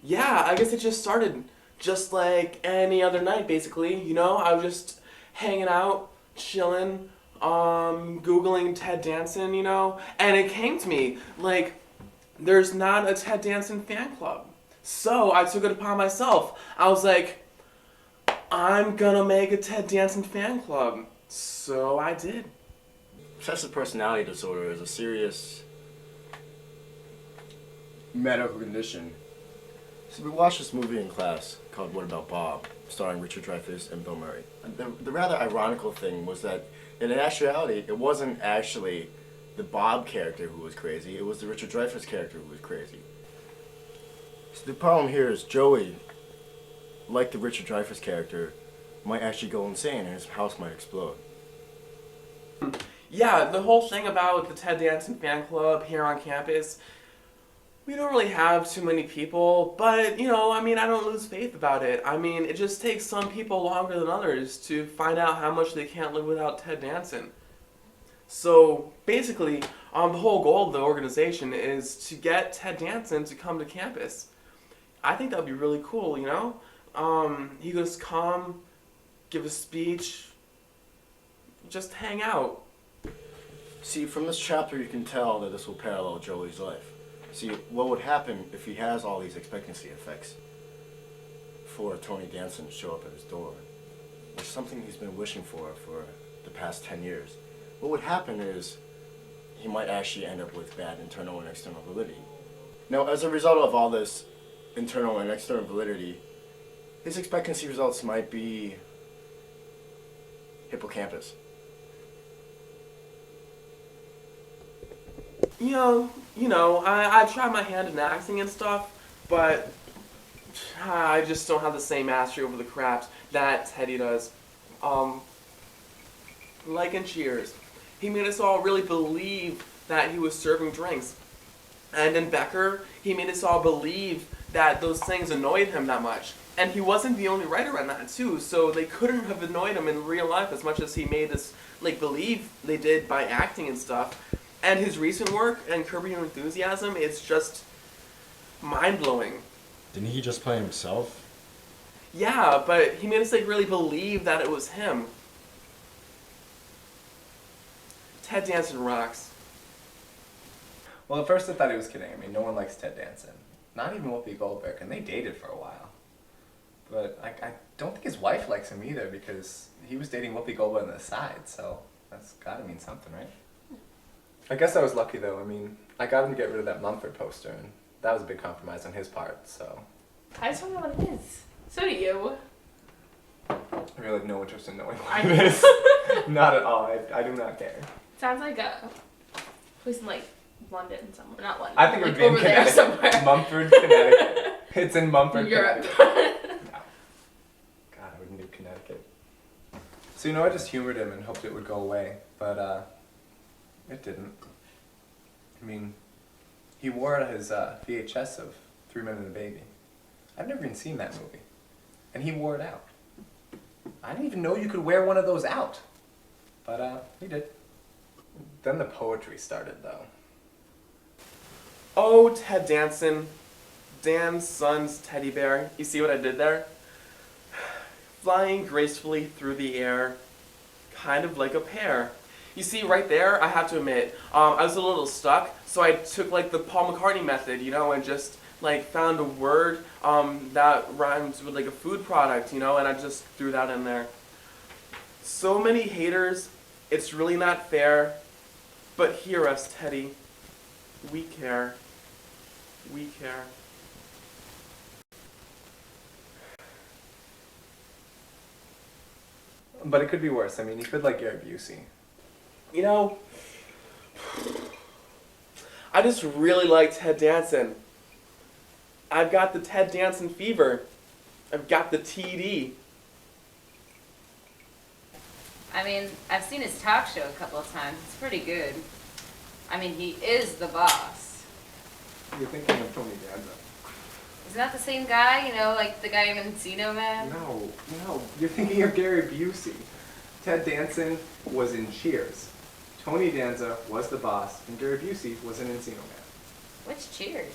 Yeah, I guess it just started just like any other night, basically. You know, I was just hanging out, chilling, Googling Ted Danson, you know, and it came to me, like, there's not a Ted Danson fan club. So I took it upon myself. I was like, I'm gonna make a Ted Danson fan club. So I did. Obsessive personality disorder is a serious medical condition. So we watched this movie in class called What About Bob, starring Richard Dreyfuss and Bill Murray. And the rather ironical thing was that in actuality, it wasn't actually the Bob character who was crazy, it was the Richard Dreyfuss character who was crazy. So the problem here is Joey, like the Richard Dreyfuss character, might actually go insane and his house might explode. Yeah, the whole thing about the Ted Danson fan club here on campus, we don't really have too many people, but, you know, I mean, I don't lose faith about it. I mean, it just takes some people longer than others to find out how much they can't live without Ted Danson. So, basically, the whole goal of the organization is to get Ted Danson to come to campus. I think that would be really cool, you know? He could just come, give a speech, just hang out. See, from this chapter you can tell that this will parallel Joey's life. See, what would happen if he has all these expectancy effects for Tony Danson to show up at his door? It's something he's been wishing for the past 10 years. What would happen is he might actually end up with bad internal and external validity. Now, as a result of all this internal and external validity, his expectancy results might be hippocampus. You know, I tried my hand in acting and stuff, but I just don't have the same mastery over the craft that Teddy does. Like in Cheers, he made us all really believe that he was serving drinks. And in Becker, he made us all believe that those things annoyed him that much. And he wasn't the only writer on that too, so they couldn't have annoyed him in real life as much as he made us like believe they did by acting and stuff. And his recent work and Curb Your Enthusiasm is just mind-blowing. Didn't he just play himself? Yeah, but he made us like really believe that it was him. Ted Danson rocks. Well, at first I thought he was kidding. I mean, no one likes Ted Danson. Not even Whoopi Goldberg, and they dated for a while. But I don't think his wife likes him either, because he was dating Whoopi Goldberg on the side, so that's gotta mean something, right? I guess I was lucky though. I mean, I got him to get rid of that Mumford poster, and that was a big compromise on his part, so. I just don't know what it is. So do you. I really have no interest in knowing what it is. Not at all. I do not care. Sounds like a place in like London somewhere. Not London. I think it would like be in over there Connecticut. somewhere. Mumford, Connecticut. It's in Mumford, Europe. Connecticut. No. God, I wouldn't do Connecticut. So, you know, I just humored him and hoped it would go away, but it didn't. I mean, he wore his VHS of 3 Men and a Baby. I've never even seen that movie. And he wore it out. I didn't even know you could wear one of those out. But he did. Then the poetry started, though. Oh, Ted Danson, Dan's son's teddy bear. You see what I did there? Flying gracefully through the air, kind of like a pear. You see, right there, I have to admit, I was a little stuck, so I took like the Paul McCartney method, you know, and just like found a word that rhymes with like a food product, you know, and I just threw that in there. So many haters, it's really not fair, but hear us, Teddy. We care. We care. But it could be worse. I mean, he could like Gary Busey. You know, I just really like Ted Danson. I've got the Ted Danson fever. I've got the TD. I mean, I've seen his talk show a couple of times. It's pretty good. I mean, he is the boss. You're thinking of Tony Danza. Isn't that the same guy, you know, like the guy in Encino Man? No, you're thinking of Gary Busey. Ted Danson was in Cheers. Tony Danza was the boss, and Gary Busey was in Encino Man. Which Cheers?